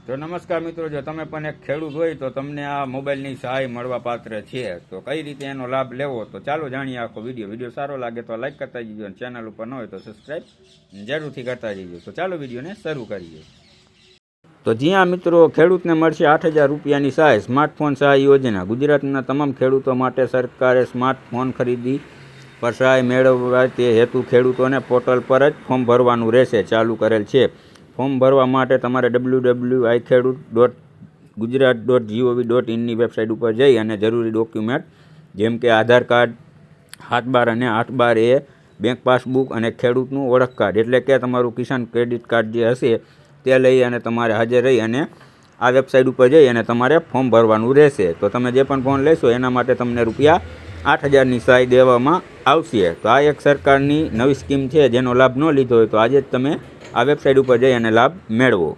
તો નમસ્કાર મિત્રો, જો તમે પણ એક ખેડૂત હોય તો તમને આ મોબાઈલની સહાય મળવા પાત્ર છે. તો કઈ રીતે એનો લાભ લેવો, તો ચાલો જાણીએ આખો વિડીયો સારો લાગે તો લાઈક કરતા જજો અને ચેનલ ઉપર ન હોય તો સબસ્ક્રાઈબ જરૂરથી કરતા જજો. તો ચાલો વિડીયોને શરૂ કરીએ. તો જ્યાં મિત્રો ખેડૂતને મળશે 8,000 રૂપિયાની સહાય. સ્માર્ટફોન સહાય યોજના. ગુજરાતના તમામ ખેડૂતો માટે સરકારે સ્માર્ટફોન ખરીદી પર સહાય મેળવવા તે હેતુ ખેડૂતોને પોર્ટલ પર જ ફોર્મ ભરવાનું રહેશે. ચાલુ કરેલ છે. ફોર્મ ભરવા માટે તમારે www.ikhedut.gujarat.gov.in ની વેબસાઇટ ઉપર જઈ અને જરૂરી ડોક્યુમેન્ટ જેમ કે આધાર કાર્ડ, 7/12 અને 8/12 બેંક પાસબુક અને ખેડૂતનું ઓળખ કાર્ડ એટલે કે તમારું કિસાન ક્રેડિટ કાર્ડ જે હશે તે લઈ અને તમારે હાજર રહી અને આ વેબસાઇટ ઉપર જઈ અને તમારે ફોર્મ ભરવાનું રહેશે. તો તમે જે પણ ફોન લેશો એના માટે તમને રૂપિયા 8,000ની સહાય દેવામાં આવશે. તો આ એક સરકારની નવી સ્કીમ છે, જેનો લાભ ન લીધો હોય તો આજે જ તમે આ વેબસાઇટ ઉપર જઈ અને લાભ મેળવો.